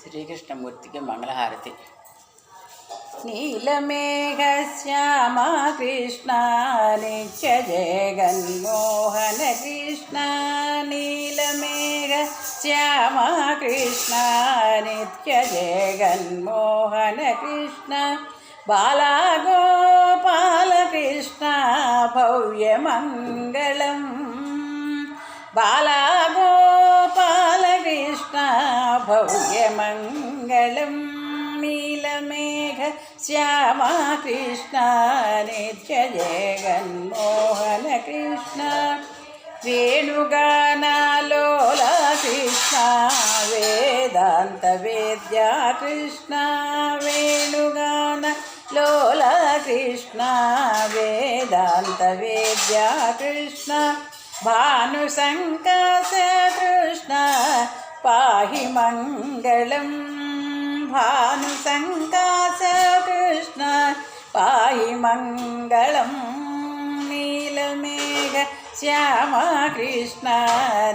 శ్రీకృష్ణమూర్తికి మంగళహారతి. నీలమేఘశ్యామ కృష్ణ నిత్య జగన్మోహన కృష్ణ, నీలమేఘ శ్యామ కృష్ణ నిత్య జగన్మోహన కృష్ణ, బాలగోపాల కృష్ణ భవ్యమంగళం, బాలగోపాల కృష్ణ భవ్యమంగళం, నీలమేఘ శ్యామ కృష్ణ నిత్య జగన్మోహన కృష్ణ, వేణుగానలోల కృష్ణ వేదాంత వేద్యా కృష్ణ, వేణుగానలోల కృష్ణ వేదాంత వేద్యా కృష్ణ, భానుసంకాశ కృష్ణ పాహి మంగళం, భానుసంకాశ కృష్ణ పాహి మంగళం, నీలమేఘ శ్యామ కృష్ణ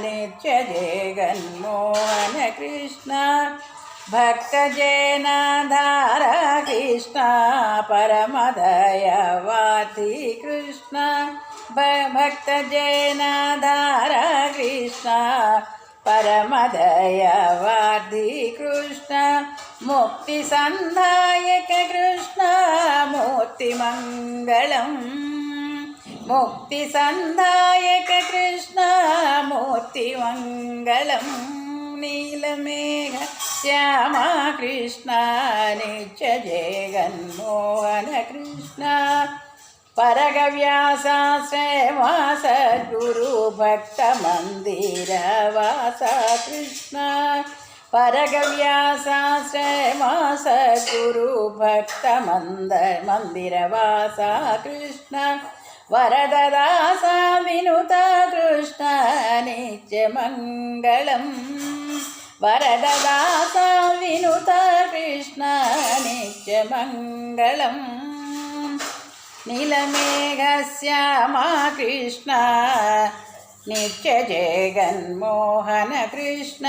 నిత్య జగన్మోహన కృష్ణ, భక్తజనధార కృష్ణ పరమదయవాతి కృష్ణ, భక్తజనధార కృష్ణ పరమదయవాది కృష్ణ, ముక్తి సంధాయక కృష్ణ మూర్తిమంగళం, ముక్తి సంధాయక కృష్ణ మూర్తిమంగళం, నీలమేఘ శ్యామ కృష్ణ నిత్య జగన్మోహన కృష్ణ, పరగవ్యాసాశ్రయవాస గురు భక్త మందిరవాస కృష్ణ, పరగవ్యాసాశ్రయవాస గురు భక్త మందిరవాస కృష్ణ, వరదదాస వినుత కృష్ణ నిత్యమంగళం, వరదదాస వినుత కృష్ణ నిత్యమంగళం, నీలమేఘ శ్యామ కృష్ణ నిత్య జగన్మోహన కృష్ణ,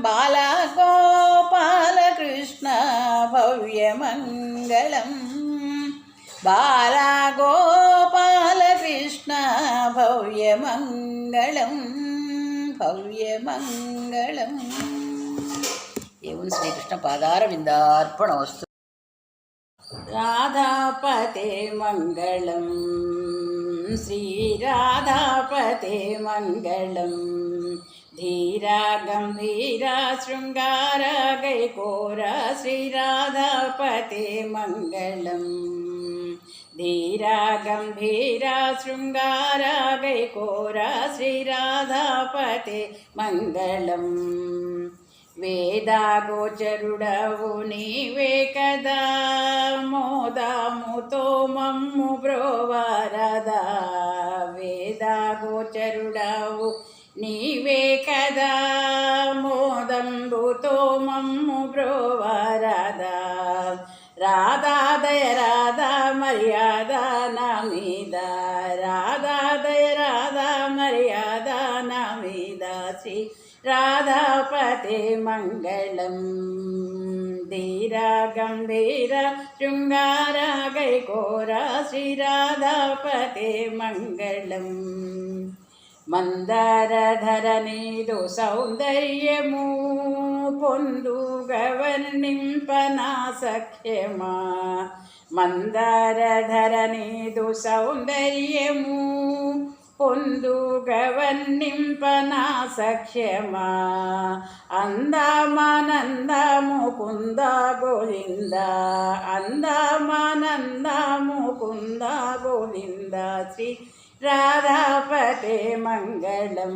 బాలగోపాల కృష్ణ భవ్యమంగళం, బాలగోపాల కృష్ణ భవ్యమంగళం, భవ్యమంగళం. ఏం శ్రీకృష్ణ పాదార విందార్పణమస్తు. రాధాపతే మంగళం, శ్రీరాధాపతే మంగళం, ధీరా గంభీరా శృంగార గైకోర శ్రీరాధాపతే మంగళం, ధీరా గంభీరా శృంగార గైకోర శ్రీరాధాపతే మంగళం, వేదాగోచరుడవు నీవే కదా మోదముతో మమ్ము బ్రోవరదా, వేదాగోచరుడవు నీవే కదా మోదంబుతో మమ్ము బ్రోవరదా, రాధాదయ రాధా మర్యాద నా మీద, రాధాదయ రాధా మర్యాద నా మీద, శ్రీ రాధాపతే మంగళం, ధీరా గంభీర శృంగార గైకోర శ్రీరాధాపతే మంగళం, మందారధర నీదు సౌందర్యము పొందుగవర్ణింపనా సఖ్యమా, మందారధర నీదు సౌందర్యము పొందుగవర్ణింపనా సఖ్యమా, అందమానందము కుంద గోవింద, అందమానందము కుంద గోవింద, శ్రీ రాధాపతే మంగళం,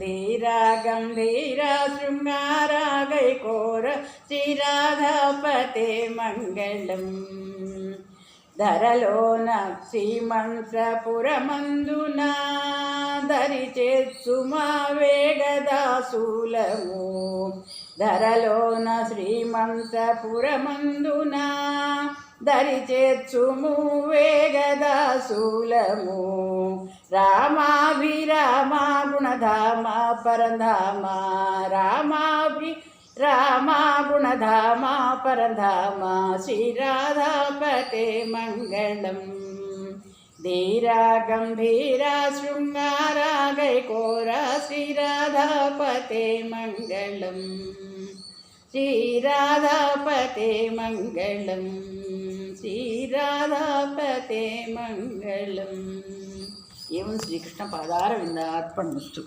ధీరా గంభీర శృంగార గైకోర శ్రీరాధాపతే మంగళం, ధరలోన శ్రీమంత్రపురమందున దరిచేత్సుమా వేగదాసులము, ధరలోన శ్రీమంతపురమందున దరిచేర్చుము వేగదాసులము రామాభిరామ గుణధామ పరంధామ రామ గుణధామ పరంధామ శ్రీరాధాపతే మంగళం ధీరా గంభీరా శృంగారా గైకోరా శ్రీరాధాపతే మంగళం శ్రీరాధాపతే మంగళం శ్రీరాధాపతే మంగళం. ఏం శ్రీకృష్ణ పాదార విందార్పణమస్తు.